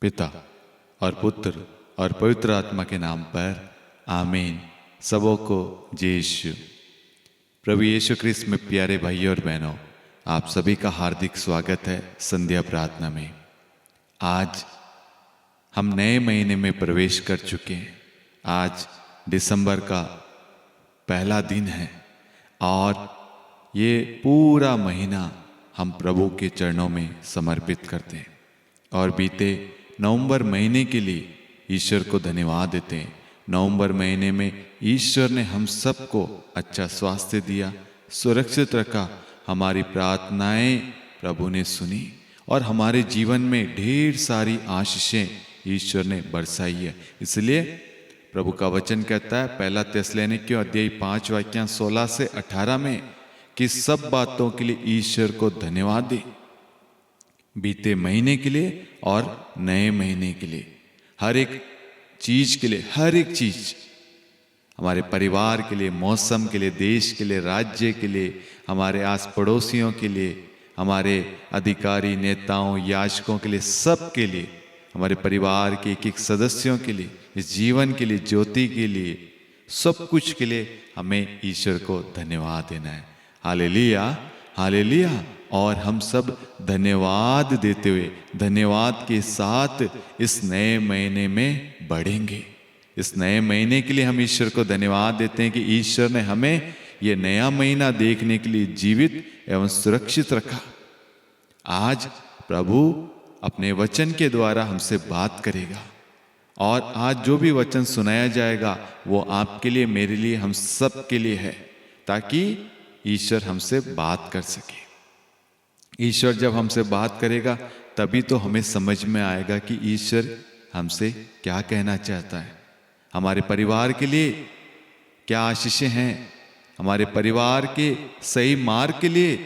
पिता और पुत्र और पवित्र आत्मा के नाम पर आमीन। सबों को जय यीशु। प्रभु यीशु क्रिस्त में प्यारे भाइयों और बहनों, आप सभी का हार्दिक स्वागत है संध्या प्रार्थना में। आज हम नए महीने में प्रवेश कर चुके हैं। आज दिसंबर का पहला दिन है और ये पूरा महीना हम प्रभु के चरणों में समर्पित करते हैं और बीते नवंबर महीने के लिए ईश्वर को धन्यवाद देते हैं। नवंबर महीने में ईश्वर ने हम सबको अच्छा स्वास्थ्य दिया, सुरक्षित रखा, हमारी प्रार्थनाएं प्रभु ने सुनी और हमारे जीवन में ढेर सारी आशीषें ईश्वर ने बरसाई है। इसलिए प्रभु का वचन कहता है पहला थिस्सलुनीकियों अध्याय 5 वाक्य 16 से 18 में कि सब बातों के लिए ईश्वर को धन्यवाद दे, बीते महीने के लिए और नए महीने के लिए, हर एक चीज के लिए, हर एक चीज हमारे परिवार के लिए, मौसम के लिए, देश के लिए, राज्य के लिए, हमारे आस पड़ोसियों के लिए, हमारे अधिकारी नेताओं याजकों के लिए, सब के लिए, हमारे परिवार के एक एक सदस्यों के लिए, इस जीवन के लिए, ज्योति के लिए, सब कुछ के लिए हमें ईश्वर को धन्यवाद देना है। Hallelujah, hallelujah. और हम सब धन्यवाद देते हुए, धन्यवाद के साथ इस नए महीने में बढ़ेंगे। इस नए महीने के लिए हम ईश्वर को धन्यवाद देते हैं कि ईश्वर ने हमें ये नया महीना देखने के लिए जीवित एवं सुरक्षित रखा। आज प्रभु अपने वचन के द्वारा हमसे बात करेगा और आज जो भी वचन सुनाया जाएगा वो आपके लिए, मेरे लिए, हम सब के लिए है, ताकि ईश्वर हमसे बात कर सके। ईश्वर जब हमसे बात करेगा तभी तो हमें समझ में आएगा कि ईश्वर हमसे क्या कहना चाहता है। हमारे परिवार के लिए क्या आशीषें हैं, हमारे परिवार के सही मार्ग के लिए,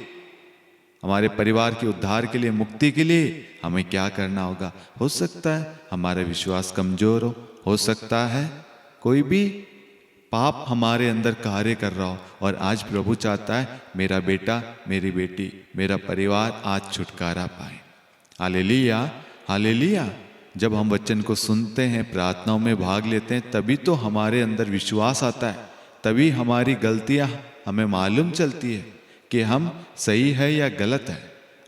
हमारे परिवार के उद्धार के लिए, मुक्ति के लिए हमें क्या करना होगा। हो सकता है हमारा विश्वास कमजोर हो सकता है कोई भी पाप हमारे अंदर कार्य कर रहा हो, और आज प्रभु चाहता है मेरा बेटा, मेरी बेटी, मेरा परिवार आज छुटकारा पाए। Hallelujah, hallelujah. जब हम वचन को सुनते हैं, प्रार्थनाओं में भाग लेते हैं, तभी तो हमारे अंदर विश्वास आता है, तभी हमारी गलतियां हमें मालूम चलती है कि हम सही है या गलत है।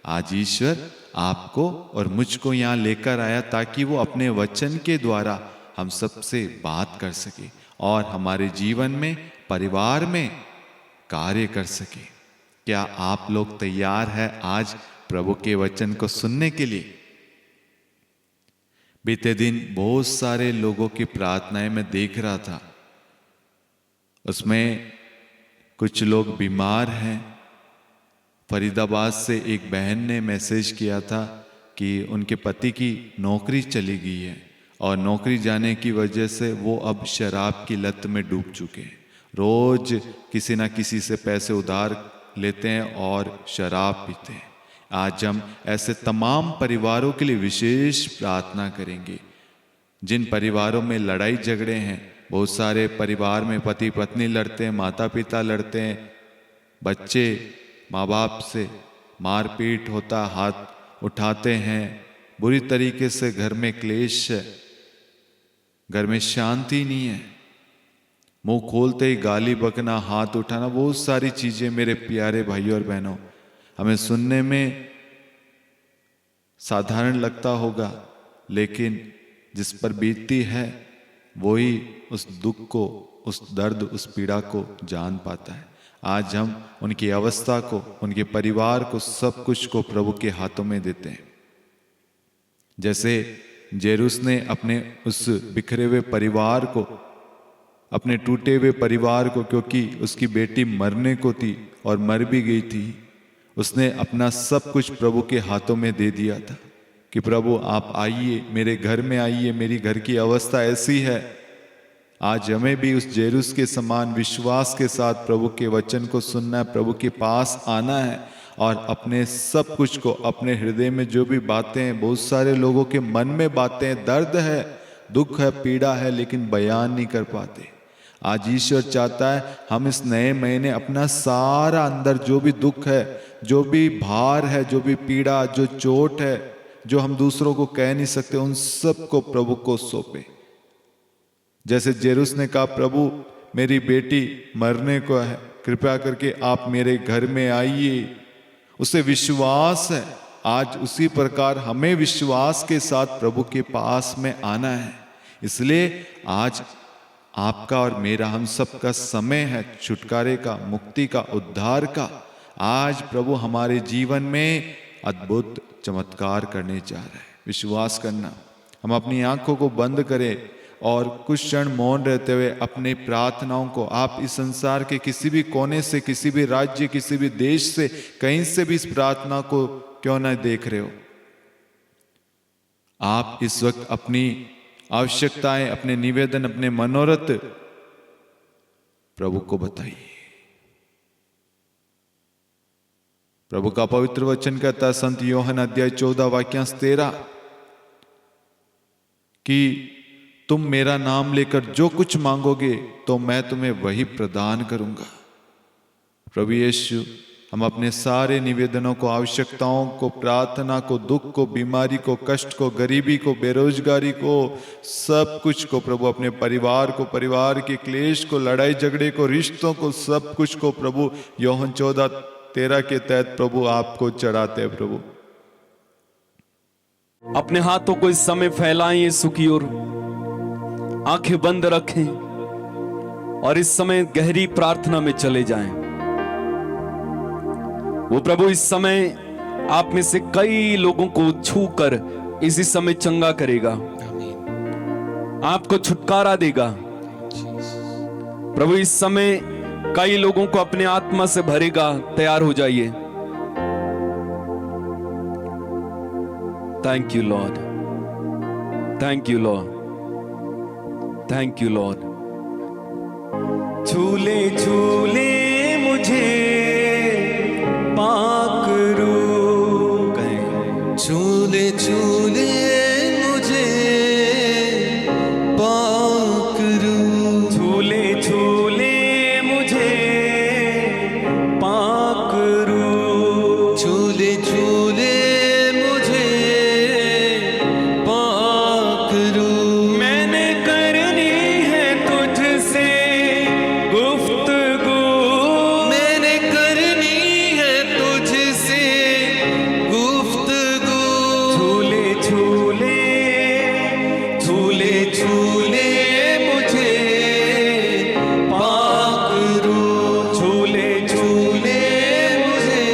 आज ईश्वर आपको और मुझको यहाँ लेकर आया ताकि वो अपने वचन के द्वारा हम सबसे बात कर सके और हमारे जीवन में, परिवार में कार्य कर सके। क्या आप लोग तैयार हैं आज प्रभु के वचन को सुनने के लिए? बीते दिन बहुत सारे लोगों की प्रार्थनाएं मैं देख रहा था, उसमें कुछ लोग बीमार हैं। फरीदाबाद से एक बहन ने मैसेज किया था कि उनके पति की नौकरी चली गई है और नौकरी जाने की वजह से वो अब शराब की लत में डूब चुके हैं। रोज किसी ना किसी से पैसे उधार लेते हैं और शराब पीते हैं। आज हम ऐसे तमाम परिवारों के लिए विशेष प्रार्थना करेंगे। जिन परिवारों में लड़ाई झगड़े हैं, बहुत सारे परिवार में पति पत्नी लड़ते हैं, माता पिता लड़ते हैं, बच्चे माँ बाप से मारपीट होता, हाथ उठाते हैं, बुरी तरीके से घर में क्लेश है, घर में शांति नहीं है, मुंह खोलते ही गाली बकना, हाथ उठाना, बहुत सारी चीजें मेरे प्यारे भाइयों और बहनों हमें सुनने में साधारण लगता होगा, लेकिन जिस पर बीतती है वही उस दुख को, उस दर्द, उस पीड़ा को जान पाता है। आज हम उनकी अवस्था को, उनके परिवार को, सब कुछ को प्रभु के हाथों में देते हैं। जैसे जेरुस ने अपने उस बिखरे हुए परिवार को, अपने टूटे हुए परिवार को, क्योंकि उसकी बेटी मरने को थी और मर भी गई थी, उसने अपना सब कुछ प्रभु के हाथों में दे दिया था कि प्रभु आप आइए, मेरे घर में आइए, मेरी घर की अवस्था ऐसी है। आज हमें भी उस जेरुस के समान विश्वास के साथ प्रभु के वचन को सुनना है, प्रभु के पास आना है और अपने सब कुछ को, अपने हृदय में जो भी बातें हैं, बहुत सारे लोगों के मन में बातें, दर्द है, दुख है, पीड़ा है, लेकिन बयान नहीं कर पाते। आज ईश्वर चाहता है हम इस नए महीने अपना सारा अंदर जो भी दुख है, जो भी भार है, जो भी पीड़ा, जो चोट है, जो हम दूसरों को कह नहीं सकते, उन सब को प्रभु को सौंपे। जैसे जेरुस ने कहा, प्रभु मेरी बेटी मरने को है, कृपया करके आप मेरे घर में आइए, उसे विश्वास है। आज उसी प्रकार हमें विश्वास के साथ प्रभु के पास में आना है। इसलिए आज आपका और मेरा, हम सब का समय है छुटकारे का, मुक्ति का, उद्धार का। आज प्रभु हमारे जीवन में अद्भुत चमत्कार करने जा रहे हैं। विश्वास करना। हम अपनी आंखों को बंद करें और कुछ क्षण मौन रहते हुए अपने प्रार्थनाओं को, आप इस संसार के किसी भी कोने से, किसी भी राज्य, किसी भी देश से, कहीं से भी इस प्रार्थना को क्यों ना देख रहे हो, आप इस वक्त अपनी आवश्यकताएं, अपने निवेदन, अपने मनोरथ प्रभु को बताइए। प्रभु का पवित्र वचन कहता है, संत यूहन्ना अध्याय 14 वाक्यांश 13, कि तुम मेरा नाम लेकर जो कुछ मांगोगे तो मैं तुम्हें वही प्रदान करूंगा। प्रभु यीशु, हम अपने सारे निवेदनों को, आवश्यकताओं को, प्रार्थना को, दुख को, बीमारी को, कष्ट को, गरीबी को, बेरोजगारी को, सब कुछ को प्रभु, अपने परिवार को, परिवार के क्लेश को, लड़ाई झगड़े को, रिश्तों को, सब कुछ को प्रभु यूहन्ना 14:13 के तहत प्रभु आपको चढ़ाते हैं। प्रभु अपने हाथों को इस समय फैलाएं यीशु की ओर, आंखें बंद रखें और इस समय गहरी प्रार्थना में चले जाएं। वो प्रभु इस समय आप में से कई लोगों को छूकर इसी समय चंगा करेगा, आपको छुटकारा देगा। प्रभु इस समय कई लोगों को अपने आत्मा से भरेगा। तैयार हो जाइए। Thank you Lord, thank you Lord, thank you Lord. झूले झूले मुझे पाक रू कहें, झूले झूले मुझे पाक रू, झूले झूले मुझे पाक रू, झूले झूले मुझे पाक रू। मैंने करनी है तुझसे गुफ्तगू, मैंने करनी है तुझसे गुफ्तगू, झूले झूले झूले झूले मुझे पाक रू, झूले झूले मुझे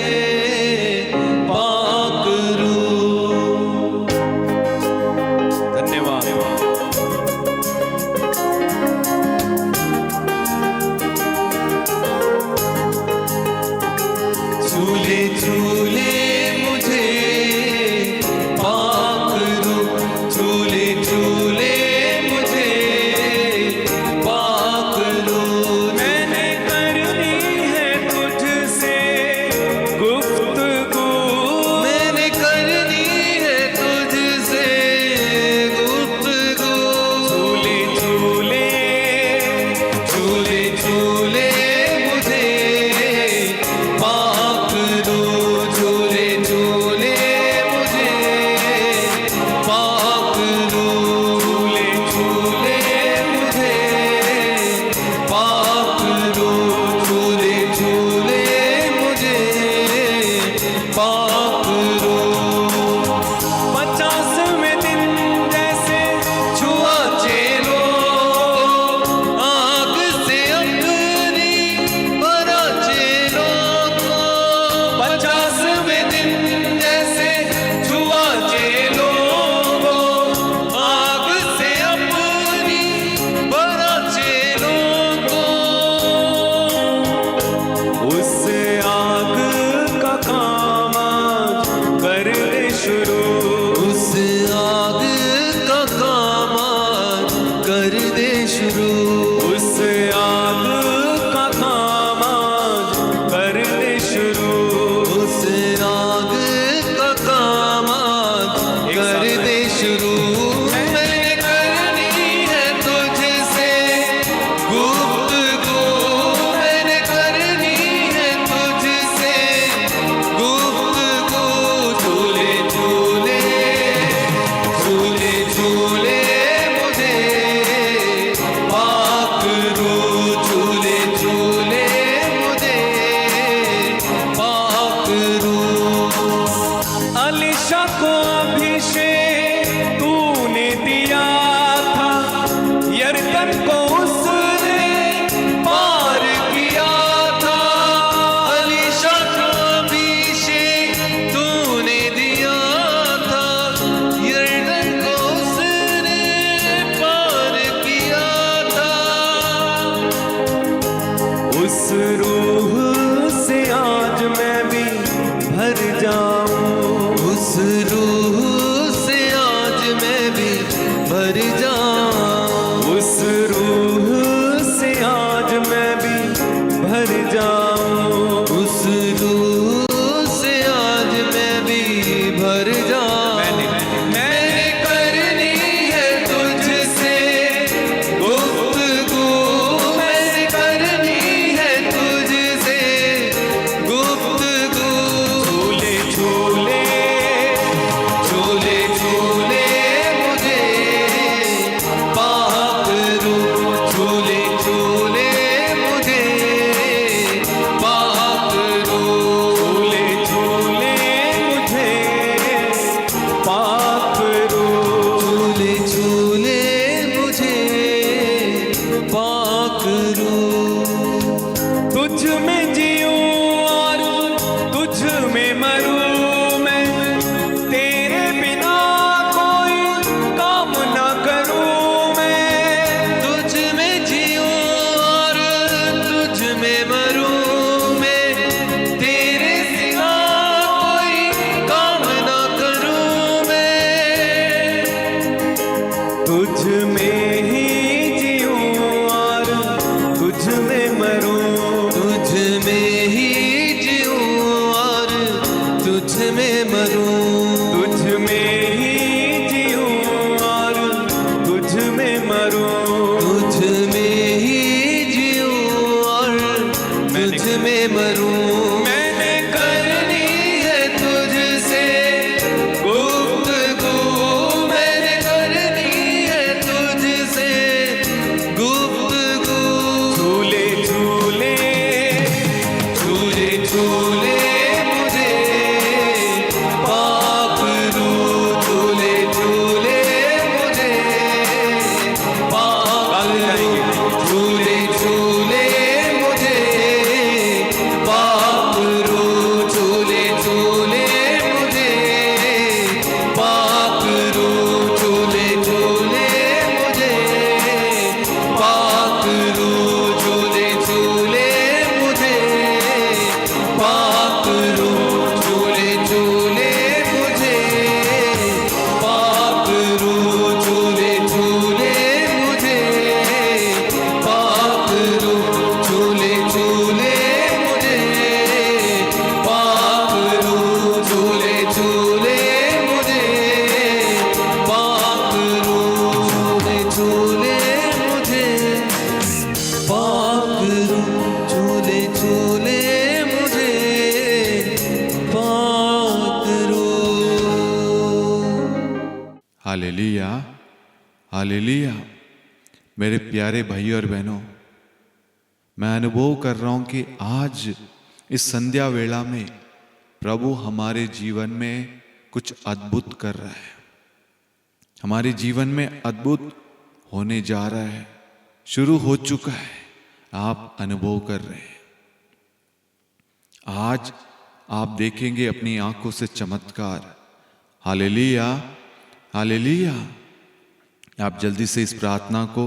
पाक रू। धन्यवाद। झूले झूले मुझे पाक रू, झूले झूले मुझे पाक रू। मैंने करनी है तुझसे गुफ्तगू, मैंने करनी है तुझसे गुफ्तगू, झूले झूले झूले झूले मुझे पाक रू, झूले अलीशा को अभिषेक तूने दिया था, यरदन को उसने पार किया था। अलीशा को अभिषेक तूने दिया था, यरदन को उसने पार किया था। उस रूह से आज मैं भी भर जाऊं, उस रूह से आज मैं भी भर जाऊं, उस रूह से आज मैं भी भर जाऊं। उस रूह से आज मैं भी भर जाऊं। मैंने करनी है तुझसे गुफ्तगू, मैंने करनी है तुझसे गुफ्तगू। झूले झूले झूले झूले मुझे पाक रू, झूले झूले मुझे पाक रू। झूले झूले मुझे पाक रू। झूले झूले मुझे पाक रू। तुझ में जीऊं और तुझ में मरूं मैं, तेरे बिना कोई काम ना करूं मैं। तुझ में जीऊं और तुझ में मरूं मैं, तेरे सिवा कोई काम ना करूं मैं। तुझ में ही जीऊं और तुझ में मरूं, तुझ में ही जीऊं और तुझ में मरूं। तुझ में ही जीऊं और तुझ में मरूं। तुझ में ही जीऊं और तुझ में मरूं। मैंने करनी है तुझसे गुफ्तगू, मैंने करनी है तुझसे गुफ्तगू। झूले झूले झूले झूले मुझे पाक रू, झूले झूले मुझे पाक रू। झूले झूले मुझे पाक रू, झूले झूले मुझे पाक रू। झूले झूले मुझे पाक रू, झूले झूले मुझे पाक रू। झूले झूले मुझे पाक रू, झूले झूले मुझे पाक रू। झूले झूले मुझे पाक रू, झूले झूले मुझे पाक रू। झूले झूले मुझे पाक रू, झूले झूले मुझे पाक रू। Hallelujah, hallelujah. मेरे प्यारे भाई और बहनों, मैं अनुभव कर रहा हूं कि आज इस संध्या वेला में प्रभु हमारे जीवन में कुछ अद्भुत कर रहा है। हमारे जीवन में अद्भुत होने जा रहा है, शुरू हो चुका है, आप अनुभव कर रहे हैं। आज आप देखेंगे अपनी आंखों से चमत्कार। Hallelujah, hallelujah. आप जल्दी से इस प्रार्थना को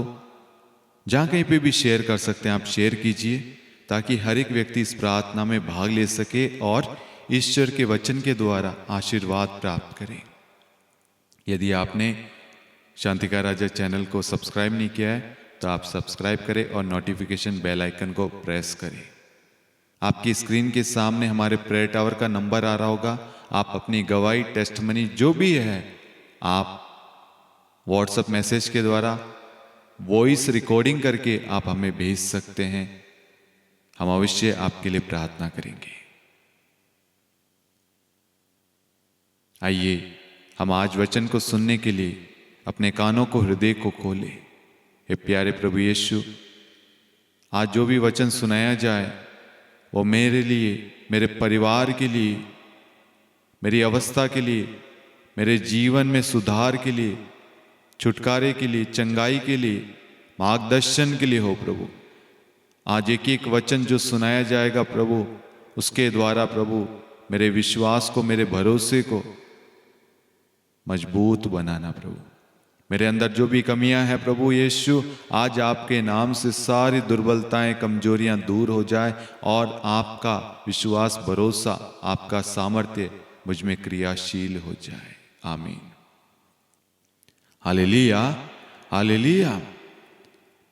जहां कहीं पे भी शेयर कर सकते हैं, आप शेयर कीजिए ताकि हर एक व्यक्ति इस प्रार्थना में भाग ले सके और ईश्वर के वचन के द्वारा आशीर्वाद प्राप्त करे। यदि आपने शांतिका राजा चैनल को सब्सक्राइब नहीं किया है तो आप सब्सक्राइब करें और नोटिफिकेशन बेल आइकन को प्रेस करें। आपकी स्क्रीन के सामने हमारे प्रेयर टावर का नंबर आ रहा होगा। आप अपनी गवाही, टेस्टमनी जो भी है आप व्हाट्सएप मैसेज के द्वारा वॉइस रिकॉर्डिंग करके आप हमें भेज सकते हैं। हम अवश्य आपके लिए प्रार्थना करेंगे। आइए हम आज वचन को सुनने के लिए अपने कानों को, हृदय को खोले। हे प्यारे प्रभु यीशु, आज जो भी वचन सुनाया जाए वो मेरे लिए, मेरे परिवार के लिए, मेरी अवस्था के लिए मेरे जीवन में सुधार के लिए, छुटकारे के लिए, चंगाई के लिए, मार्गदर्शन के लिए हो प्रभु। आज एक एक वचन जो सुनाया जाएगा प्रभु, उसके द्वारा प्रभु मेरे विश्वास को, मेरे भरोसे को मजबूत बनाना प्रभु। मेरे अंदर जो भी कमियां हैं प्रभु यीशु, आज आपके नाम से सारी दुर्बलताएं, कमजोरियां दूर हो जाए और आपका विश्वास, भरोसा, आपका सामर्थ्य मुझ में क्रियाशील हो जाए। आमीन। Hallelujah, hallelujah.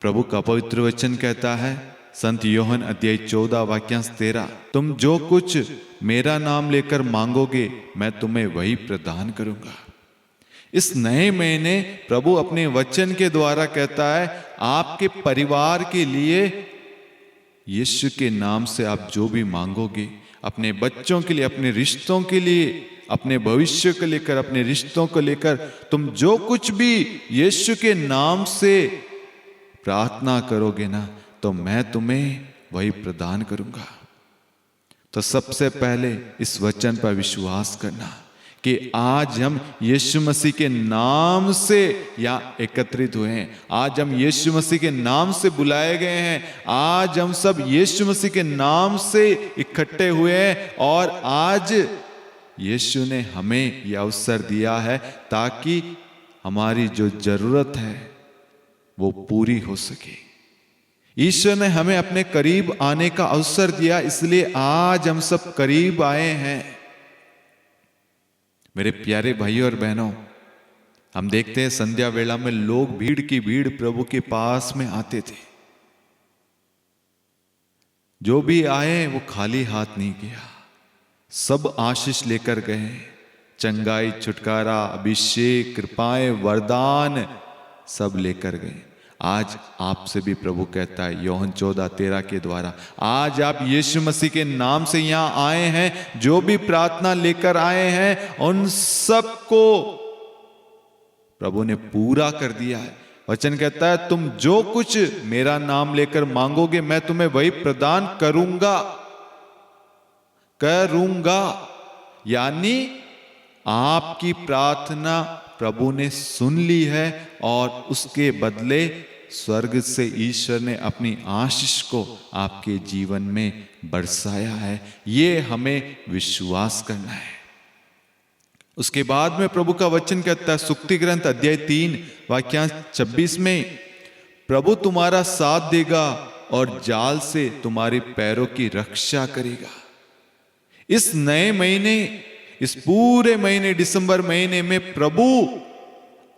प्रभु का पवित्र वचन कहता है, संत योहन अध्याय 14 वाक्यांश 13, तुम जो कुछ मेरा नाम लेकर मांगोगे मैं तुम्हें वही प्रदान करूंगा। इस नए महीने प्रभु अपने वचन के द्वारा कहता है, आपके परिवार के लिए यीशु के नाम से आप जो भी मांगोगे, अपने बच्चों के लिए, अपने रिश्तों के लिए, अपने भविष्य को लेकर, अपने रिश्तों को लेकर, तुम जो कुछ भी यीशु के नाम से प्रार्थना करोगे ना, तो मैं तुम्हें वही प्रदान करूंगा। तो सबसे पहले इस वचन पर विश्वास करना कि आज हम यीशु मसीह के नाम से यहाँ एकत्रित हुए हैं, आज हम यीशु मसीह के नाम से बुलाए गए हैं, आज हम सब यीशु मसीह के नाम से इकट्ठे हुए हैं और आज यीशु ने हमें यह अवसर दिया है ताकि हमारी जो जरूरत है वो पूरी हो सके। ईश्वर ने हमें अपने करीब आने का अवसर दिया, इसलिए आज हम सब करीब आए हैं। मेरे प्यारे भाइयों और बहनों, हम देखते हैं संध्या वेला में लोग भीड़ की भीड़ प्रभु के पास में आते थे। जो भी आए वो खाली हाथ नहीं गया, सब आशीष लेकर गए। चंगाई, छुटकारा, अभिषेक, कृपाएं, वरदान सब लेकर गए। आज आपसे भी प्रभु कहता है योहन 14:13 के द्वारा, आज आप यीशु मसीह के नाम से यहां आए हैं, जो भी प्रार्थना लेकर आए हैं उन सबको प्रभु ने पूरा कर दिया है। वचन कहता है, तुम जो कुछ मेरा नाम लेकर मांगोगे मैं तुम्हें वही प्रदान करूंगा। यानी आपकी प्रार्थना प्रभु ने सुन ली है और उसके बदले स्वर्ग से ईश्वर ने अपनी आशीष को आपके जीवन में बरसाया है। ये हमें विश्वास करना है। उसके बाद में प्रभु का वचन कहता है, सुक्ति ग्रंथ अध्याय 3 वाक्यांश 26 में, प्रभु तुम्हारा साथ देगा और जाल से तुम्हारे पैरों की रक्षा करेगा। इस नए महीने, इस पूरे महीने दिसंबर महीने में प्रभु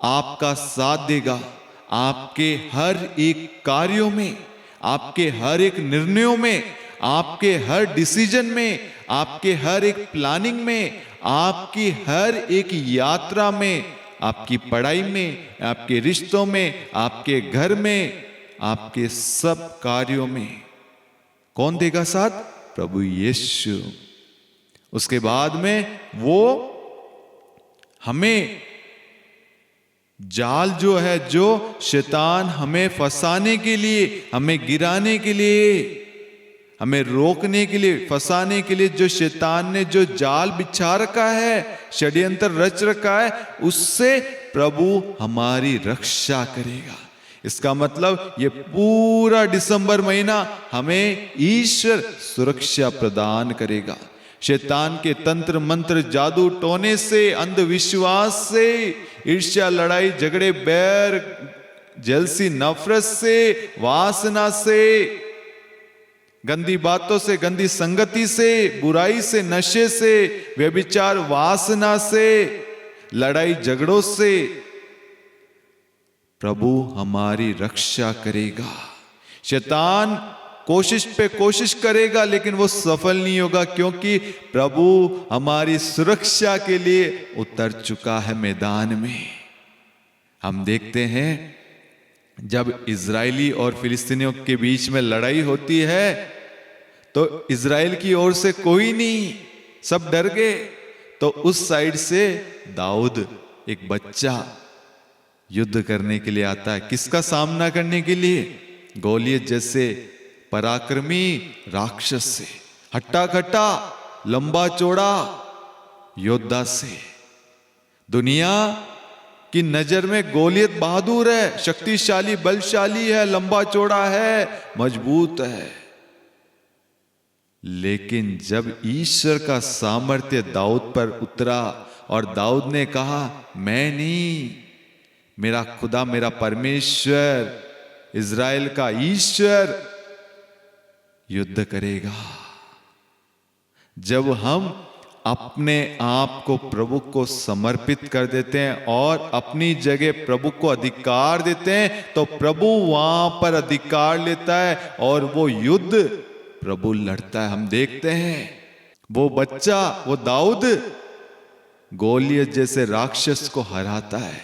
आपका साथ देगा। आपके हर एक कार्यों में, आपके हर एक निर्णयों में, आपके हर डिसीजन में, आपके हर एक प्लानिंग में, आपकी हर एक यात्रा में, आपकी पढ़ाई में, आपके रिश्तों में, आपके घर में, आपके सब कार्यों में कौन देगा साथ? प्रभु यीशु। उसके बाद में वो हमें जाल जो है, जो शैतान हमें फंसाने के लिए, हमें गिराने के लिए, हमें रोकने के लिए, फंसाने के लिए जो शैतान ने जो जाल बिछा रखा है, षड्यंत्र रच रखा है, उससे प्रभु हमारी रक्षा करेगा। इसका मतलब ये पूरा दिसंबर महीना हमें ईश्वर सुरक्षा प्रदान करेगा। शैतान के तंत्र मंत्र, जादू टोने से, अंधविश्वास से, ईर्ष्या, लड़ाई झगड़े, बैर, जेलसी, नफरत से, वासना से, गंदी बातों से, गंदी संगति से, बुराई से, नशे से, व्यभिचार, वासना से, लड़ाई झगड़ों से प्रभु हमारी रक्षा करेगा। शैतान कोशिश पे कोशिश करेगा लेकिन वो सफल नहीं होगा, क्योंकि प्रभु हमारी सुरक्षा के लिए उतर चुका है मैदान में। हम देखते हैं जब इजरायली और फिलिस्तीनियों के बीच में लड़ाई होती है तो इजराइल की ओर से कोई नहीं, सब डर गए। तो उस साइड से दाऊद, एक बच्चा, युद्ध करने के लिए आता है। किसका सामना करने के लिए? गोलियत जैसे पराक्रमी राक्षस से, हट्टा कट्टा, लंबा चौड़ा योद्धा से। दुनिया की नजर में गोलियत बहादुर है, शक्तिशाली, बलशाली है, लंबा चौड़ा है, मजबूत है। लेकिन जब ईश्वर का सामर्थ्य दाऊद पर उतरा और दाऊद ने कहा, मैं नहीं, मेरा खुदा, मेरा परमेश्वर, इज़राइल का ईश्वर युद्ध करेगा। जब हम अपने आप को प्रभु को समर्पित कर देते हैं और अपनी जगह प्रभु को अधिकार देते हैं, तो प्रभु वहां पर अधिकार लेता है और वो युद्ध प्रभु लड़ता है। हम देखते हैं वो बच्चा, वो दाऊद गोलियत जैसे राक्षस को हराता है।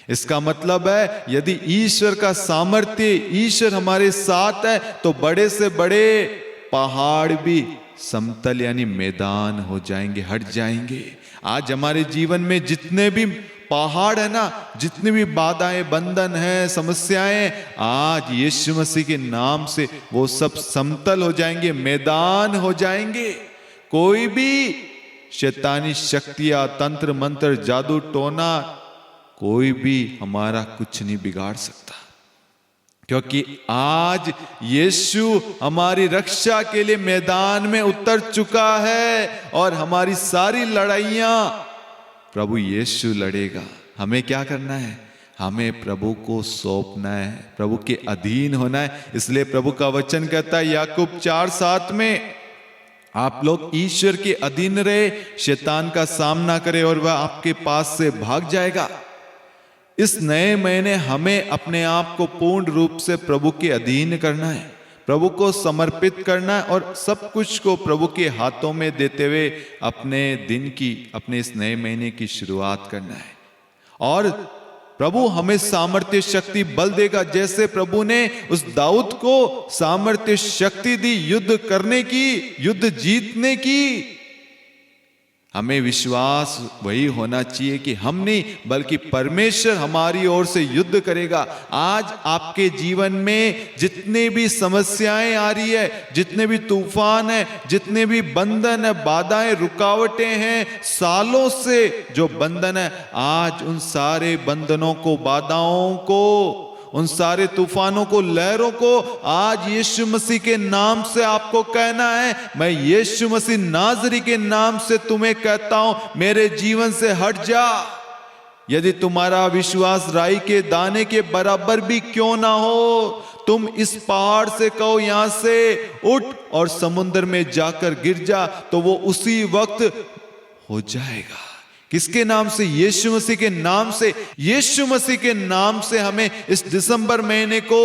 इसका मतलब है यदि ईश्वर का सामर्थ्य, ईश्वर हमारे साथ है, तो बड़े से बड़े पहाड़ भी समतल यानी मैदान हो जाएंगे, हट जाएंगे। आज हमारे जीवन में जितने भी पहाड़ है ना, जितनी भी बाधाएं, बंधन है, समस्याएं, आज यीशु मसीह के नाम से वो सब समतल हो जाएंगे, मैदान हो जाएंगे। कोई भी शैतानी शक्तियां, तंत्र मंत्र, जादू टोना, कोई भी हमारा कुछ नहीं बिगाड़ सकता, क्योंकि आज यीशु हमारी रक्षा के लिए मैदान में उतर चुका है और हमारी सारी लड़ाइयां प्रभु यीशु लड़ेगा। हमें क्या करना है? हमें प्रभु को सौंपना है, प्रभु के अधीन होना है। इसलिए प्रभु का वचन कहता है याकूब 4:7 में, आप लोग ईश्वर के अधीन रहे, शैतान का सामना करें और वह आपके पास से भाग जाएगा। इस नए महीने हमें अपने आप को पूर्ण रूप से प्रभु के अधीन करना है, प्रभु को समर्पित करना है और सब कुछ को प्रभु के हाथों में देते हुए अपने दिन की, अपने इस नए महीने की शुरुआत करना है। और प्रभु हमें सामर्थ्य, शक्ति, बल देगा। जैसे प्रभु ने उस दाऊद को सामर्थ्य, शक्ति दी युद्ध करने की, युद्ध जीतने की, हमें विश्वास वही होना चाहिए कि हम नहीं बल्कि परमेश्वर हमारी ओर से युद्ध करेगा। आज आपके जीवन में जितने भी समस्याएं आ रही है, जितने भी तूफान है, जितने भी बंधन है, बाधाएं, रुकावटें हैं, सालों से जो बंधन है, आज उन सारे बंधनों को, बाधाओं को, उन सारे तूफानों को, लहरों को आज यीशु मसीह के नाम से आपको कहना है, मैं यीशु मसीह नाज़री के नाम से तुम्हें कहता हूं, मेरे जीवन से हट जा। यदि तुम्हारा विश्वास राई के दाने के बराबर भी क्यों ना हो, तुम इस पहाड़ से कहो यहां से उठ और समुद्र में जाकर गिर जा, तो वो उसी वक्त हो जाएगा। किसके नाम से? यीशु मसीह के नाम से। यीशु मसीह के नाम से हमें इस दिसंबर महीने को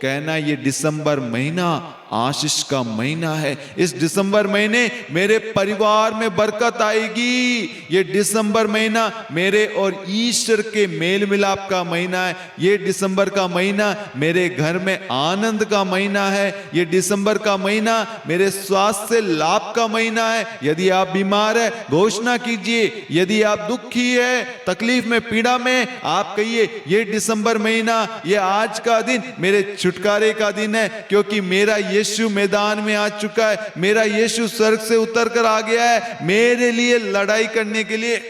कहना, ये दिसंबर महीना आशीष का महीना है। इस दिसंबर महीने मेरे परिवार में बरकत आएगी। ये दिसंबर महीना मेरे और ईश्वर के मेल मिलाप का महीना है। ये दिसंबर का महीना मेरे घर में आनंद का महीना है। ये दिसंबर का महीना मेरे स्वास्थ्य से लाभ का महीना है। यदि आप बीमार है, घोषणा कीजिए। यदि आप दुखी है, तकलीफ में, पीड़ा में, आप कहिए ये दिसंबर महीना, ये आज का दिन मेरे छुटकारे का दिन है, क्योंकि मेरा यीशु मैदान में आ चुका है। मेरा यीशु स्वर्ग से उतर कर आ गया है मेरे लिए लड़ाई करने के लिए,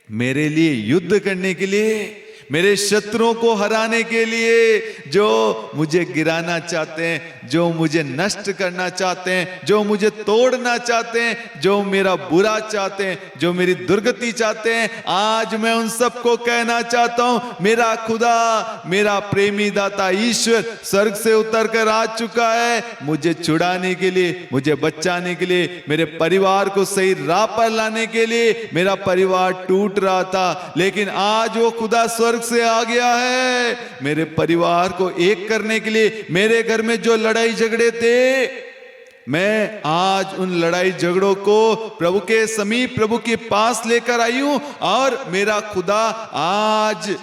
मेरे लिए युद्ध करने के लिए, मेरे शत्रुओं को हराने के लिए। जो मुझे गिराना चाहते हैं, जो मुझे नष्ट करना चाहते हैं, जो मुझे तोड़ना चाहते हैं, जो मेरा बुरा चाहते हैं, जो मेरी दुर्गति चाहते हैं, आज मैं उन सबको कहना चाहता हूं, मेरा खुदा, मेरा प्रेमी दाता ईश्वर स्वर्ग से उतर कर आ चुका है मुझे छुड़ाने के लिए, मुझे बचाने के लिए, मेरे परिवार को सही राह पर लाने के लिए। मेरा परिवार टूट रहा था, लेकिन आज वो खुदा स्वर्ग से आ गया है मेरे परिवार को एक करने के लिए। मेरे घर में जो लड़ाई झगड़े थे, मैं आज उन लड़ाई झगड़ों को प्रभु के समीप, प्रभु के पास लेकर आई हूं, और मेरा खुदा आज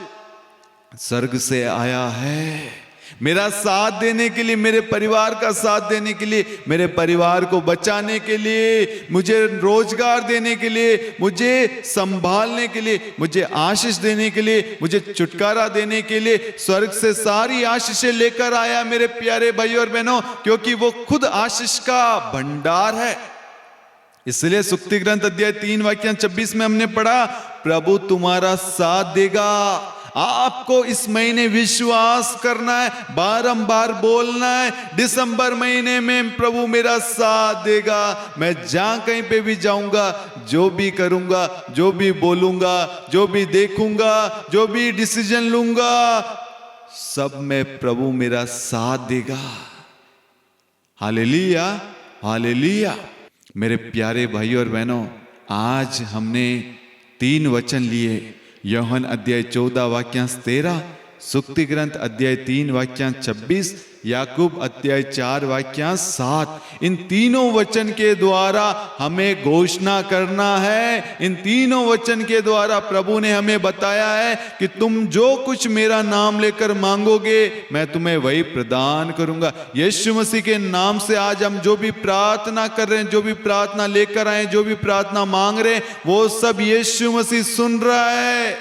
स्वर्ग से आया है मेरा साथ देने के लिए, मेरे परिवार का साथ देने के लिए, मेरे परिवार को बचाने के लिए, मुझे रोजगार देने के लिए, मुझे संभालने के लिए, मुझे आशीष देने के लिए, मुझे छुटकारा देने के लिए स्वर्ग से सारी आशीषें लेकर आया मेरे प्यारे भाई और बहनों, क्योंकि वो खुद आशीष का भंडार है। इसलिए सुक्ति ग्रंथ अध्याय 3 वाक्य 26 में हमने पढ़ा, प्रभु तुम्हारा साथ देगा। आपको इस महीने विश्वास करना है, बारंबार बोलना है, दिसंबर महीने में प्रभु मेरा साथ देगा। मैं जहां कहीं पे भी जाऊंगा, जो भी करूंगा, जो भी बोलूंगा, जो भी देखूंगा, जो भी डिसीजन लूंगा, सब में प्रभु मेरा साथ देगा। Hallelujah, hallelujah. मेरे प्यारे भाइयों और बहनों, आज हमने 3 वचन लिए, यूहन्ना अध्याय 14 वाक्यांश 13, सुक्ति ग्रंथ अध्याय 3 वाक्यांश 26, याकूब अध्याय 4 वाक्यांश 7। इन तीनों वचन के द्वारा हमें घोषणा करना है। इन तीनों वचन के द्वारा प्रभु ने हमें बताया है कि तुम जो कुछ मेरा नाम लेकर मांगोगे, मैं तुम्हें वही प्रदान करूंगा। यीशु मसीह के नाम से आज हम जो भी प्रार्थना कर रहे हैं, जो भी प्रार्थना लेकर आए, जो भी प्रार्थना मांग रहे हैं, वो सब यीशु मसीह सुन रहा है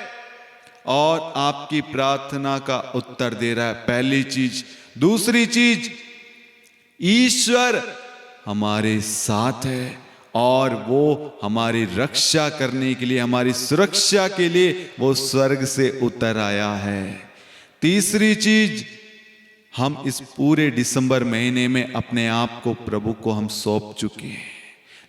और आपकी प्रार्थना का उत्तर दे रहा है। पहली चीज। दूसरी चीज, ईश्वर हमारे साथ है और वो हमारी रक्षा करने के लिए, हमारी सुरक्षा के लिए वो स्वर्ग से उतर आया है। तीसरी चीज, हम इस पूरे दिसंबर महीने में अपने आप को प्रभु को हम सौंप चुके हैं।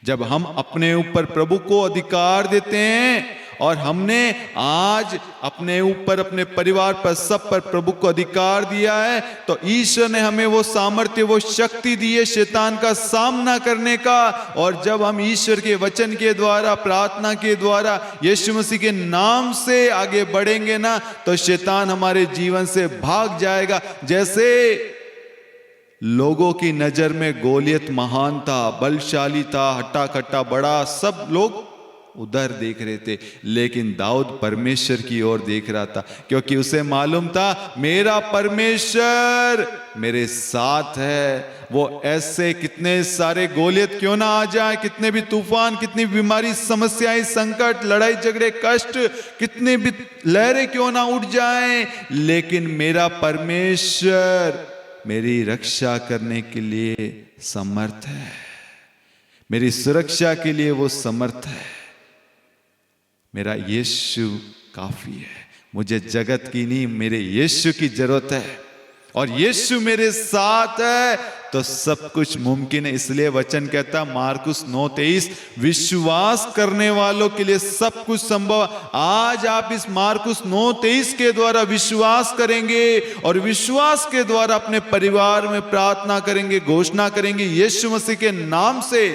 जब हम अपने ऊपर प्रभु को अधिकार देते हैं और हमने आज अपने ऊपर, अपने परिवार पर, सब पर प्रभु को अधिकार दिया है, तो ईश्वर ने हमें वो सामर्थ्य, वो शक्ति दी है शैतान का सामना करने का। और जब हम ईश्वर के वचन के द्वारा, प्रार्थना के द्वारा, यीशु मसीह के नाम से आगे बढ़ेंगे ना, तो शैतान हमारे जीवन से भाग जाएगा। जैसे लोगों की नजर में गोलियत महान था, बलशाली था, हट्टा कट्टा बड़ा, सब लोग उधर देख रहे थे, लेकिन दाऊद परमेश्वर की ओर देख रहा था, क्योंकि उसे मालूम था मेरा परमेश्वर मेरे साथ है। वो ऐसे कितने सारे गोलियत क्यों ना आ जाए, कितने भी तूफान, कितनी बीमारी, समस्याएं, संकट, लड़ाई झगड़े, कष्ट, कितने भी लहरें क्यों ना उठ जाएं, लेकिन मेरा परमेश्वर मेरी रक्षा करने के लिए समर्थ है, मेरी सुरक्षा के लिए वो समर्थ है। मेरा यीशु काफी है, मुझे जगत की नहीं, मेरे यीशु की जरूरत है। और यीशु मेरे साथ है तो सब कुछ मुमकिन है। इसलिए वचन कहता, मार्कुस 9:23, विश्वास करने वालों के लिए सब कुछ संभव। आज आप इस मार्कुस 9:23 के द्वारा विश्वास करेंगे और विश्वास के द्वारा अपने परिवार में प्रार्थना करेंगे, घोषणा करेंगे यीशु मसीह के नाम से,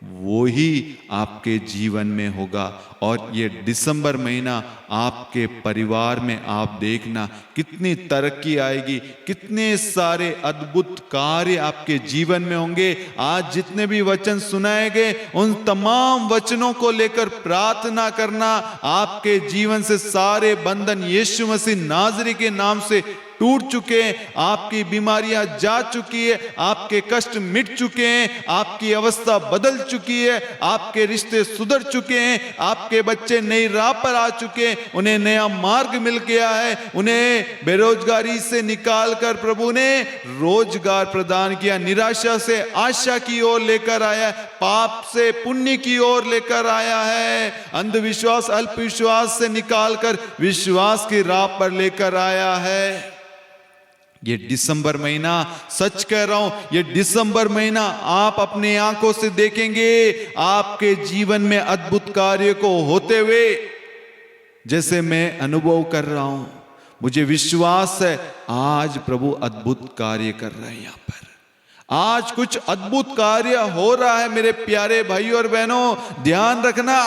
वो ही आपके जीवन में होगा। और ये दिसंबर महीना आपके परिवार में आप देखना कितनी तरक्की आएगी, कितने सारे अद्भुत कार्य आपके जीवन में होंगे। आज जितने भी वचन सुनाए गए, उन तमाम वचनों को लेकर प्रार्थना करना। आपके जीवन से सारे बंधन यीशु मसीह नाज़री के नाम से टूट चुके हैं, आपकी बीमारियां जा चुकी है, आपके कष्ट मिट चुके हैं, आपकी अवस्था बदल चुकी है, आपके रिश्ते सुधर चुके हैं, आपके बच्चे नई राह पर आ चुके हैं, उन्हें नया मार्ग मिल गया है, उन्हें बेरोजगारी से निकालकर प्रभु ने रोजगार प्रदान किया, निराशा से आशा की ओर लेकर आया, पाप से पुण्य की ओर लेकर आया है, अंधविश्वास अल्पविश्वास से निकालकर विश्वास की राह पर लेकर आया है। ये दिसंबर महीना, सच कह रहा हूं, ये दिसंबर महीना आप अपने आंखों से देखेंगे आपके जीवन में अद्भुत कार्य को होते हुए, जैसे मैं अनुभव कर रहा हूं। मुझे विश्वास है आज प्रभु अद्भुत कार्य कर रहे हैं। यहां पर आज कुछ अद्भुत कार्य हो रहा है। मेरे प्यारे भाइयों और बहनों, ध्यान रखना,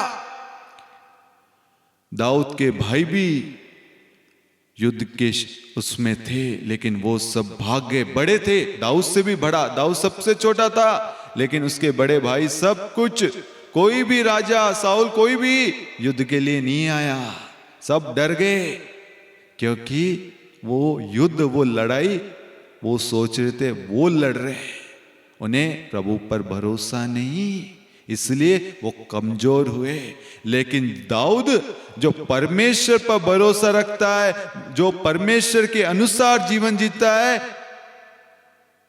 दाऊद के भाई भी युद्ध के उसमें थे, लेकिन वो सब भाग गए। बड़े थे, दाऊद से भी बड़ा, दाऊद सबसे छोटा था, लेकिन उसके बड़े भाई सब कुछ, कोई भी राजा साउल कोई भी युद्ध के लिए नहीं आया, सब डर गए, क्योंकि वो युद्ध, वो लड़ाई, वो सोच रहे थे वो लड़ रहे, उन्हें प्रभु पर भरोसा नहीं, इसलिए वो कमजोर हुए। लेकिन दाऊद जो परमेश्वर पर भरोसा रखता है, जो परमेश्वर के अनुसार जीवन जीता है,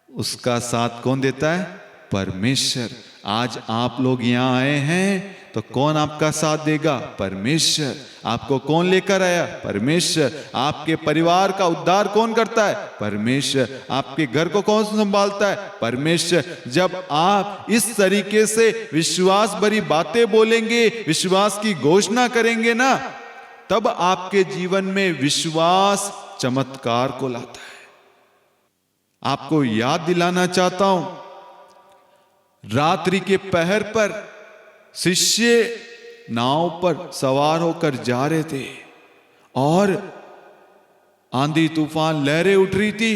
उसका साथ कौन देता है? परमेश्वर। आज आप लोग यहाँ आए हैं तो कौन आपका साथ देगा? परमेश्वर। आपको कौन लेकर आया? परमेश्वर। आपके परिवार का उद्धार कौन करता है? परमेश्वर। आपके घर को कौन संभालता है? परमेश्वर। जब आप इस तरीके से विश्वास भरी बातें बोलेंगे, विश्वास की घोषणा करेंगे ना, तब आपके जीवन में विश्वास चमत्कार को लाता है। आपको याद दिलाना चाहता हूं, रात्रि के पहर पर शिष्य नाव पर सवार होकर जा रहे थे और आंधी तूफान लहरें उठ रही थी।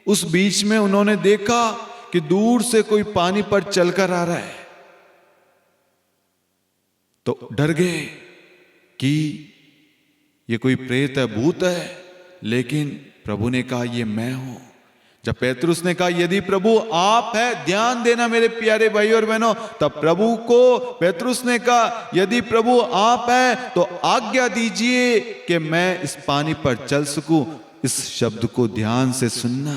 उस बीच में उन्होंने देखा कि दूर से कोई पानी पर चलकर आ रहा है, तो डर गए कि ये कोई प्रेत है, भूत है। लेकिन प्रभु ने कहा ये मैं हूं। जब पेतरुस ने कहा यदि प्रभु आप है, ध्यान देना मेरे प्यारे भाई और बहनों, तब प्रभु को पेतरुस ने कहा यदि प्रभु आप है तो आज्ञा दीजिए कि मैं इस पानी पर चल सकूं। इस शब्द को ध्यान से सुनना।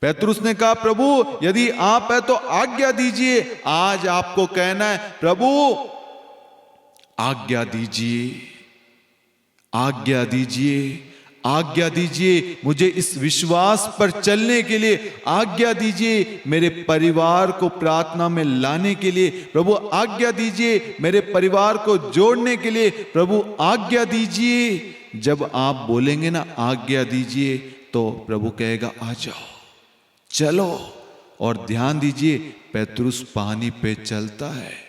पेतरुस ने कहा प्रभु यदि आप है तो आज्ञा दीजिए। आज आपको कहना है प्रभु आज्ञा दीजिए, आज्ञा दीजिए, आज्ञा दीजिए मुझे इस विश्वास पर चलने के लिए। आज्ञा दीजिए मेरे परिवार को प्रार्थना में लाने के लिए। प्रभु आज्ञा दीजिए मेरे परिवार को जोड़ने के लिए। प्रभु आज्ञा दीजिए। जब आप बोलेंगे ना आज्ञा दीजिए, तो प्रभु कहेगा आ जाओ, चलो। और ध्यान दीजिए पेतरुस पानी पे चलता है।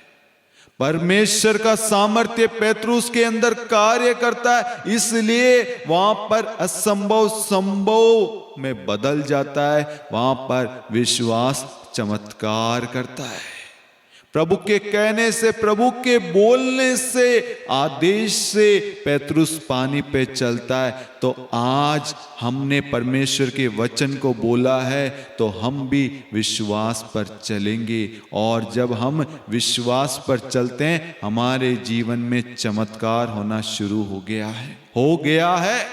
परमेश्वर का सामर्थ्य पेतरुस के अंदर कार्य करता है, इसलिए वहां पर असंभव संभव में बदल जाता है। वहां पर विश्वास चमत्कार करता है। प्रभु के कहने से, प्रभु के बोलने से, आदेश से पेतरुस पानी पे चलता है। तो आज हमने परमेश्वर के वचन को बोला है तो हम भी विश्वास पर चलेंगे। और जब हम विश्वास पर चलते हैं हमारे जीवन में चमत्कार होना शुरू हो गया है।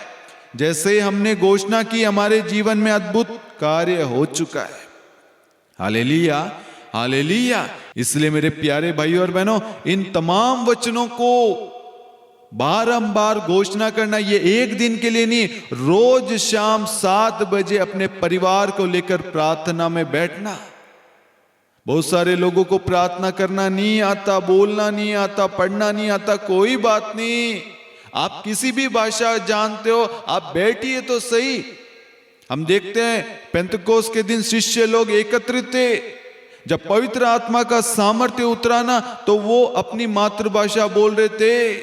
जैसे हमने घोषणा की हमारे जीवन में अद्भुत कार्य हो चुका है। Hallelujah, hallelujah. इसलिए मेरे प्यारे भाई और बहनों, इन तमाम वचनों को बारंबार घोषणा करना, ये एक दिन के लिए नहीं, रोज शाम 7 बजे अपने परिवार को लेकर प्रार्थना में बैठना। बहुत सारे लोगों को प्रार्थना करना नहीं आता, बोलना नहीं आता, पढ़ना नहीं आता, कोई बात नहीं। आप किसी भी भाषा जानते हो, आप बैठिए तो सही। हम देखते हैं पेंतकोस्त के दिन शिष्य लोग एकत्रित थे। जब पवित्र आत्मा का सामर्थ्य उतरा ना, तो वो अपनी मातृभाषा बोल रहे थे।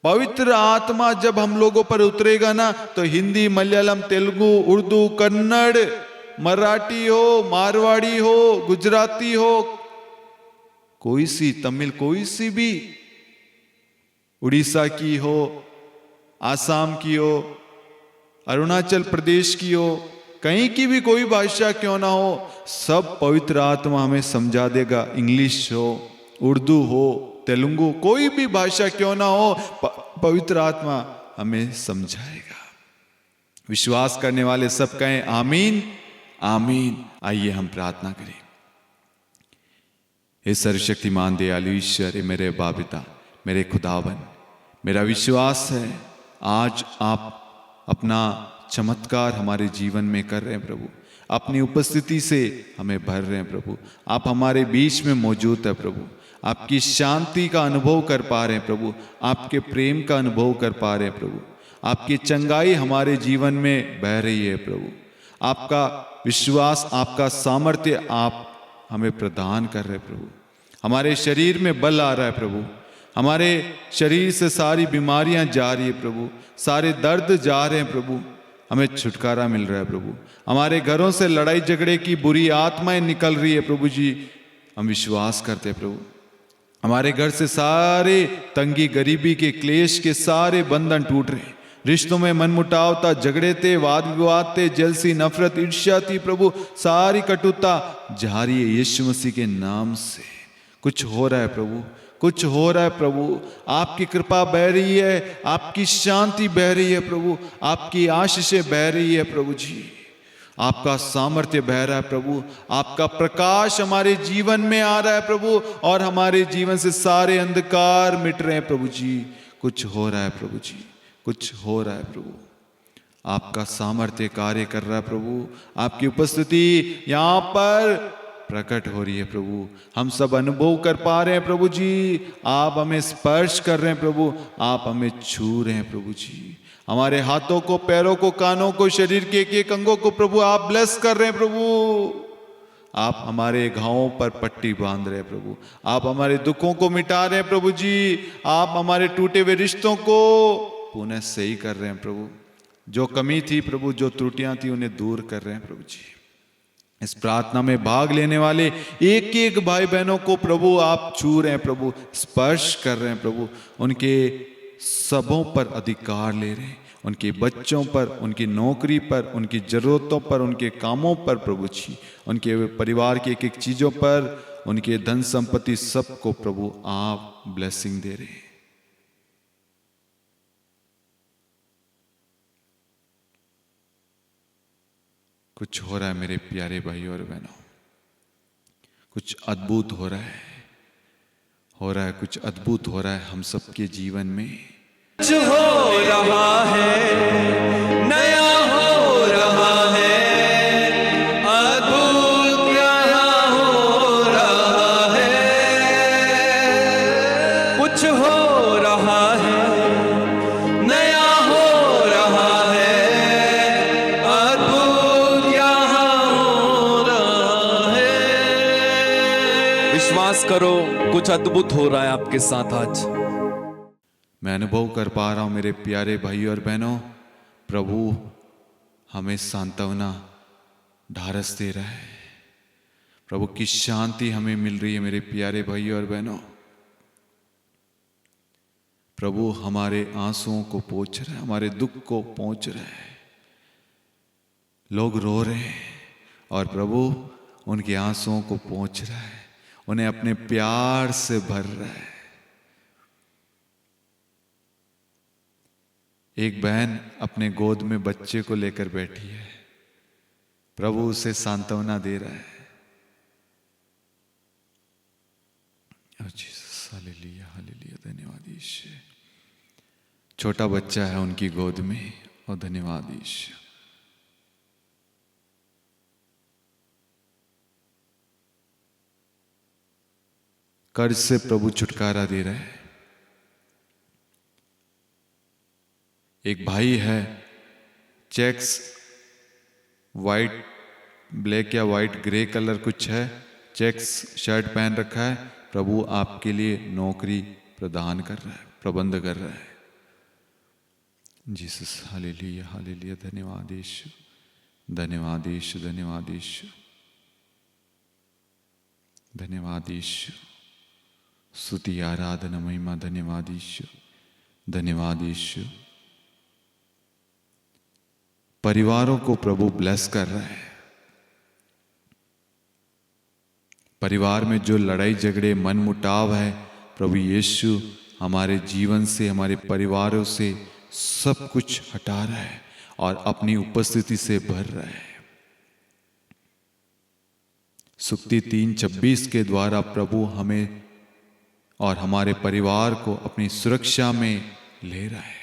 पवित्र आत्मा जब हम लोगों पर उतरेगा ना, तो हिंदी, मलयालम, तेलुगु, उर्दू, कन्नड़, मराठी हो, मारवाड़ी हो, गुजराती हो, कोई सी, तमिल, कोई सी भी, उड़ीसा की हो, आसाम की हो, अरुणाचल प्रदेश की हो, कहीं की भी कोई भाषा क्यों ना हो, सब पवित्र आत्मा हमें समझा देगा। इंग्लिश हो, उर्दू हो, तेलुगु, कोई भी भाषा क्यों ना हो, पवित्र आत्मा हमें समझाएगा। विश्वास करने वाले सब कहें आमीन, आमीन। आइए हम प्रार्थना करें। हे सर्वशक्तिमान दयालु ईश्वर, हे मेरे बाप पिता, मेरे खुदावन, मेरा विश्वास है आज आप अपना चमत्कार हमारे जीवन में कर रहे हैं प्रभु। अपनी उपस्थिति से हमें भर रहे हैं प्रभु। आप हमारे बीच में मौजूद है प्रभु। आपकी शांति का अनुभव कर पा रहे हैं प्रभु। आपके प्रेम का अनुभव कर पा रहे हैं प्रभु। आपकी चंगाई हमारे जीवन में बह रही है प्रभु। आपका विश्वास, आपका सामर्थ्य आप हमें प्रदान कर रहे हैं प्रभु। हमारे शरीर में बल आ रहा है प्रभु। हमारे शरीर से सारी बीमारियां जा रही है प्रभु। सारे दर्द जा रहे हैं प्रभु। हमें छुटकारा मिल रहा है प्रभु। हमारे घरों से लड़ाई झगड़े की बुरी आत्माएं निकल रही है प्रभु जी। हम विश्वास करते हैं प्रभु। हमारे घर से सारे तंगी, गरीबी के क्लेश के सारे बंधन टूट रहे हैं। रिश्तों में मनमुटाव था, झगड़े थे, वाद विवाद थे, जलसी, नफरत, ईर्ष्या थी प्रभु। सारी कटुता जा रही है यीशु मसीह के नाम से। कुछ हो रहा है प्रभु, कुछ हो रहा है प्रभु। आपकी कृपा बह रही है, आपकी शांति बह रही है प्रभु, आपकी आशीषें बह रही है प्रभु जी। आपका सामर्थ्य बह रहा है प्रभु, आपका प्रकाश हमारे जीवन में आ रहा है प्रभु, और हमारे जीवन से सारे अंधकार मिट रहे हैं प्रभु जी। कुछ हो रहा है प्रभु जी, कुछ हो रहा है प्रभु। आपका सामर्थ्य कार्य कर रहा है प्रभु, आपकी उपस्थिति यहाँ पर प्रकट हो रही है प्रभु। हम सब अनुभव कर पा रहे हैं प्रभु जी, आप हमें स्पर्श कर रहे हैं प्रभु, आप हमें छू रहे हैं प्रभु जी। हमारे हाथों को, पैरों को, कानों को, शरीर के एक एक अंगों को प्रभु आप ब्लेस कर रहे हैं प्रभु। आप हमारे घावों पर पट्टी बांध रहे हैं प्रभु, आप हमारे दुखों को मिटा रहे हैं प्रभु जी, आप हमारे टूटे हुए रिश्तों को पुनः सही कर रहे हैं प्रभु। जो कमी थी प्रभु, जो त्रुटियां थी, उन्हें दूर कर रहे हैं प्रभु जी। इस प्रार्थना में भाग लेने वाले एक एक भाई बहनों को प्रभु आप छू रहे हैं प्रभु, स्पर्श कर रहे हैं प्रभु, उनके सबों पर अधिकार ले रहे हैं, उनके बच्चों पर, उनकी नौकरी पर, उनकी जरूरतों पर, उनके कामों पर प्रभु जी, उनके परिवार की एक एक चीजों पर, उनके धन संपत्ति, सबको प्रभु आप ब्लेसिंग दे रहे हैं। कुछ हो रहा है मेरे प्यारे भाई और बहनों, कुछ अद्भुत हो रहा है, कुछ अद्भुत हो रहा है हम सबके जीवन में। कुछ हो रहा है, नया हो रहा है, अद्भुत यहाँ हो रहा है। कुछ हो रहा है, नया हो रहा है, अद्भुत यहाँ हो रहा है। विश्वास करो, कुछ अद्भुत हो रहा है आपके साथ आज। मैं अनुभव कर पा रहा हूं मेरे प्यारे भाई और बहनों, प्रभु हमें सांत्वना, ढारस दे रहा है, प्रभु की शांति हमें मिल रही है मेरे प्यारे भाई और बहनों। प्रभु हमारे आंसुओं को पोंछ रहा है, हमारे दुख को पोंछ रहा है। लोग रो रहे हैं और प्रभु उनके आंसुओं को पोंछ रहा है, उन्हें अपने प्यार से भर रहा है। एक बहन अपने गोद में बच्चे को लेकर बैठी है, प्रभु उसे सांत्वना दे रहा है। हालेलुया, हालेलुया, धन्यवाद ईश्वर। छोटा बच्चा है उनकी गोद में, और धन्यवाद ईश्वर। कर्ज से प्रभु छुटकारा दे रहा है। एक भाई है, चेक्स वाइट, ब्लैक या वाइट ग्रे कलर कुछ है, चेक्स शर्ट पहन रखा है, प्रभु आपके लिए नौकरी प्रदान कर रहा है, प्रबंध कर रहा है। जीसस, हालेलुया, हालेलुया, धन्यवाद यीशु, धन्यवाद यीशु, धन्यवाद यीशु, धन्यवाद यीशु। स्तुति, आराधना, महिमा, धन्यवाद यीशु, धन्यवाद यीशु। परिवारों को प्रभु ब्लेस कर रहा है। परिवार में जो लड़ाई झगड़े, मन मुटाव है, प्रभु यीशु हमारे जीवन से, हमारे परिवारों से सब कुछ हटा रहा है और अपनी उपस्थिति से भर रहा है। सुक्ति 3:26 के द्वारा प्रभु हमें और हमारे परिवार को अपनी सुरक्षा में ले रहा है।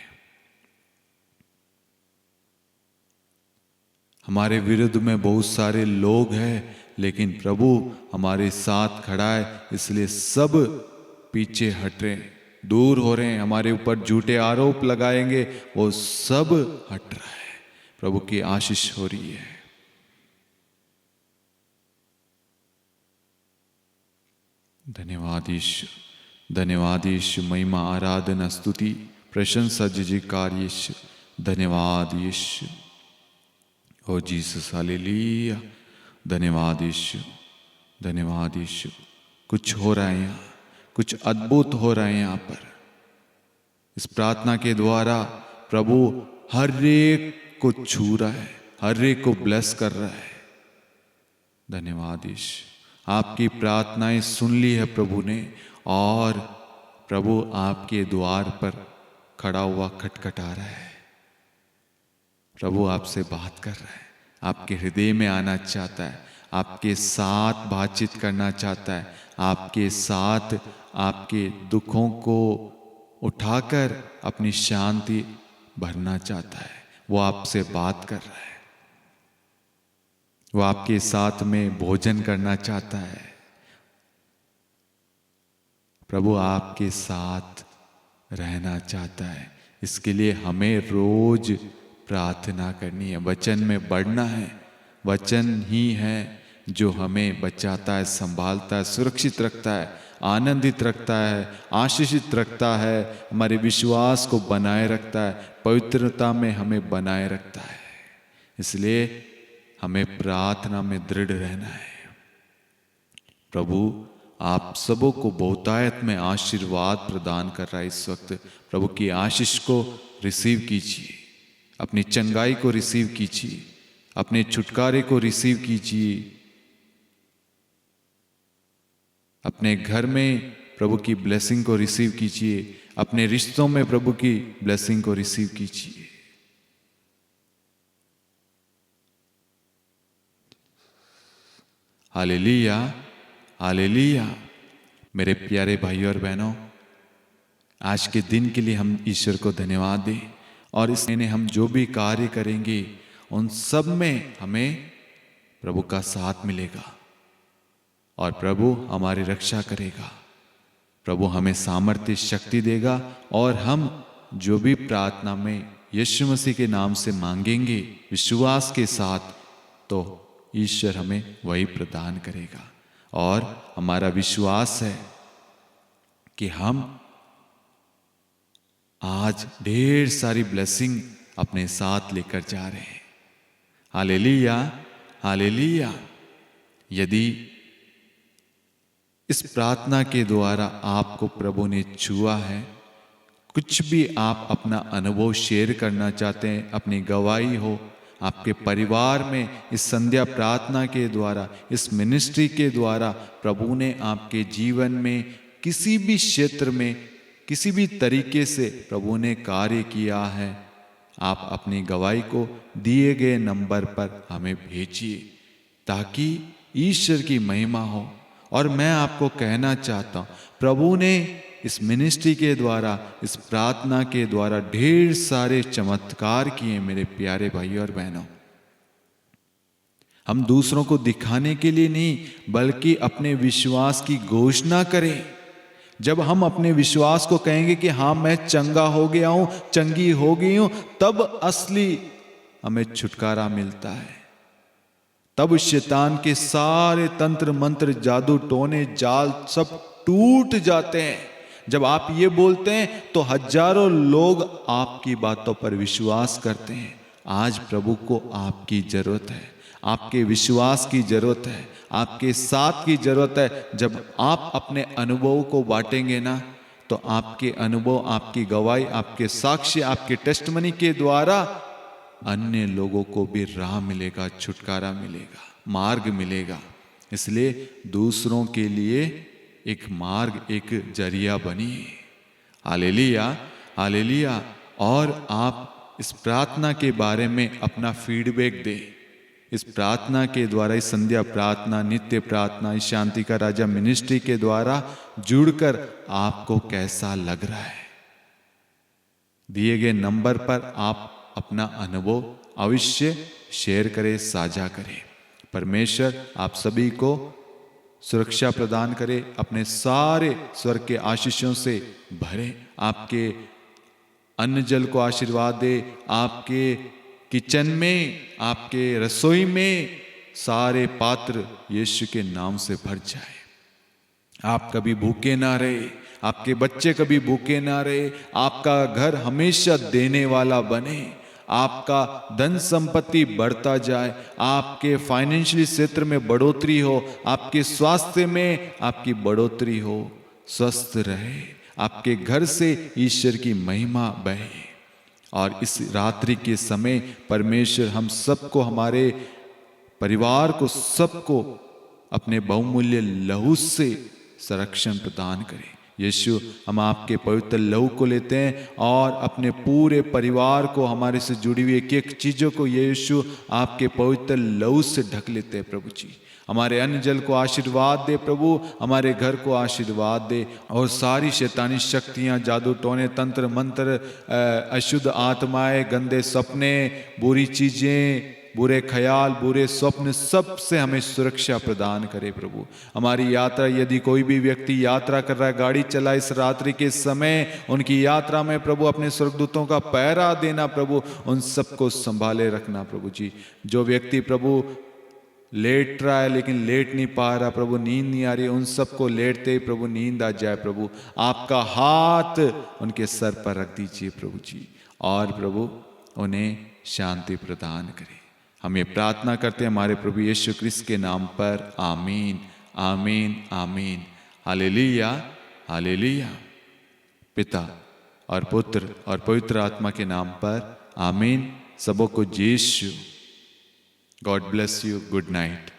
हमारे विरुद्ध में बहुत सारे लोग हैं, लेकिन प्रभु हमारे साथ खड़ा है, इसलिए सब पीछे हट रहे हैं, दूर हो रहे हैं। हमारे ऊपर झूठे आरोप लगाएंगे, वो सब हट रहा है। प्रभु की आशीष हो रही है। धन्यवाद यीशु, धन्यवाद यीशु, महिमा, आराधना, स्तुति, प्रशंसा, जयकार यीशु, धन्यवाद यीशु। ओ जीसस, हालेलुया, धन्यवाद यीशु, धन्यवाद यीशु। कुछ हो रहा है यहाँ, कुछ अद्भुत हो रहा है यहाँ पर। इस प्रार्थना के द्वारा प्रभु हर एक को छू रहा है, हर एक को ब्लेस कर रहा है। धन्यवाद यीशु। आपकी प्रार्थनाएं सुन ली है प्रभु ने, और प्रभु आपके द्वार पर खड़ा हुआ खटखटा रहा है। प्रभु आपसे बात कर रहा है, आपके हृदय में आना चाहता है, आपके साथ बातचीत करना चाहता है, आपके साथ आपके दुखों को उठाकर अपनी शांति भरना चाहता है। वो आपसे बात कर रहा है, वो आपके साथ में भोजन करना चाहता है। प्रभु आपके साथ रहना चाहता है। इसके लिए हमें रोज प्रार्थना करनी है, वचन में बढ़ना है। वचन ही है जो हमें बचाता है, संभालता है, सुरक्षित रखता है, आनंदित रखता है, आशीषित रखता है, हमारे विश्वास को बनाए रखता है, पवित्रता में हमें बनाए रखता है। इसलिए हमें प्रार्थना में दृढ़ रहना है। प्रभु आप सबों को बहुतायत में आशीर्वाद प्रदान कर रहा है इस वक्त। प्रभु की आशीष को रिसीव कीजिए, अपनी चंगाई को रिसीव कीजिए, अपने छुटकारे को रिसीव कीजिए। अपने घर में प्रभु की ब्लेसिंग को रिसीव कीजिए, अपने रिश्तों में प्रभु की ब्लेसिंग को रिसीव कीजिए। Hallelujah, hallelujah. मेरे प्यारे भाइयों और बहनों, आज के दिन के लिए हम ईश्वर को धन्यवाद दें, और इस महीने हम जो भी कार्य करेंगे उन सब में हमें प्रभु का साथ मिलेगा और प्रभु हमारी रक्षा करेगा। प्रभु हमें सामर्थ्य शक्ति देगा, और हम जो भी प्रार्थना में यीशु मसीह के नाम से मांगेंगे विश्वास के साथ, तो ईश्वर हमें वही प्रदान करेगा। और हमारा विश्वास है कि हम आज ढेर सारी ब्लेसिंग अपने साथ लेकर जा रहे हैं। Hallelujah, hallelujah. यदि इस प्रार्थना के द्वारा आपको प्रभु ने छुआ है, कुछ भी आप अपना अनुभव शेयर करना चाहते हैं, अपनी गवाही हो आपके परिवार में, इस संध्या प्रार्थना के द्वारा, इस मिनिस्ट्री के द्वारा प्रभु ने आपके जीवन में किसी भी क्षेत्र में किसी भी तरीके से प्रभु ने कार्य किया है, आप अपनी गवाही को दिए गए नंबर पर हमें भेजिए ताकि ईश्वर की महिमा हो। और मैं आपको कहना चाहता हूँ, प्रभु ने इस मिनिस्ट्री के द्वारा, इस प्रार्थना के द्वारा ढेर सारे चमत्कार किए। मेरे प्यारे भाइयों और बहनों, हम दूसरों को दिखाने के लिए नहीं, बल्कि अपने विश्वास की घोषणा करें। जब हम अपने विश्वास को कहेंगे कि हाँ मैं चंगा हो गया हूं, चंगी हो गई हूं, तब असली हमें छुटकारा मिलता है। तब शैतान के सारे तंत्र मंत्र, जादू टोने, जाल सब टूट जाते हैं। जब आप ये बोलते हैं तो हजारों लोग आपकी बातों पर विश्वास करते हैं। आज प्रभु को आपकी जरूरत है, आपके विश्वास की जरूरत है, आपके साथ की जरूरत है। जब आप अपने अनुभव को बांटेंगे ना, तो आपके अनुभव, आपकी गवाही, आपके साक्ष्य, आपके टेस्टमनी के द्वारा अन्य लोगों को भी राह मिलेगा, छुटकारा मिलेगा, मार्ग मिलेगा। इसलिए दूसरों के लिए एक मार्ग, एक जरिया बनिए। Hallelujah, hallelujah. और आप इस प्रार्थना के बारे में अपना फीडबैक दें। इस प्रार्थना के द्वारा, इस संध्या प्रार्थना, नित्य प्रार्थना, इस शांति का राजा मिनिस्ट्री के द्वारा जुड़कर आपको कैसा लग रहा है। दिए गए नंबर पर आप अपना अनुभव अवश्य शेयर करें, साझा करें। परमेश्वर आप सभी को सुरक्षा प्रदान करे, अपने सारे स्वर्ग के आशीषों से भरे, आपके अन्न जल को आशीर्वाद दे, आपके किचन में, आपके रसोई में सारे पात्र यीशु के नाम से भर जाए। आप कभी भूखे ना रहे, आपके बच्चे कभी भूखे ना रहे, आपका घर हमेशा देने वाला बने, आपका धन संपत्ति बढ़ता जाए, आपके फाइनेंशियल क्षेत्र में बढ़ोतरी हो, आपके स्वास्थ्य में आपकी बढ़ोतरी हो, स्वस्थ रहे, आपके घर से ईश्वर की महिमा बहे। और इस रात्रि के समय परमेश्वर हम सबको, हमारे परिवार को, सबको अपने बहुमूल्य लहू से संरक्षण प्रदान करे। यीशु, हम आपके पवित्र लहू को लेते हैं और अपने पूरे परिवार को, हमारे से जुड़ी हुई एक एक चीज़ों को यीशु आपके पवित्र लहू से ढक लेते हैं प्रभु जी। हमारे अन्न जल को आशीर्वाद दे प्रभु, हमारे घर को आशीर्वाद दे, और सारी शैतानी शक्तियाँ, जादू टोने, तंत्र मंत्र, अशुद्ध आत्माएं, गंदे सपने, बुरी चीज़ें, बुरे ख्याल, बुरे स्वप्न, सब से हमें सुरक्षा प्रदान करे प्रभु। हमारी यात्रा, यदि कोई भी व्यक्ति यात्रा कर रहा है, गाड़ी चला इस रात्रि के समय, उनकी यात्रा में प्रभु अपने स्वर्गदूतों का पहरा देना प्रभु, उन सबको संभाले रखना प्रभु जी। जो व्यक्ति प्रभु लेट रहा है लेकिन लेट नहीं पा रहा प्रभु, नींद नहीं आ रही, उन सबको लेटते ही प्रभु नींद आ जाए प्रभु, आपका हाथ उनके सर पर रख दीजिए प्रभु जी, और प्रभु उन्हें शांति प्रदान करें। हम ये प्रार्थना करते हैं हमारे प्रभु यीशु क्रिस्त के नाम पर। आमीन, आमीन, आमीन। Hallelujah, hallelujah. पिता और पुत्र और पवित्र आत्मा के नाम पर आमीन। सबों को Yeshu. God bless you. Good night.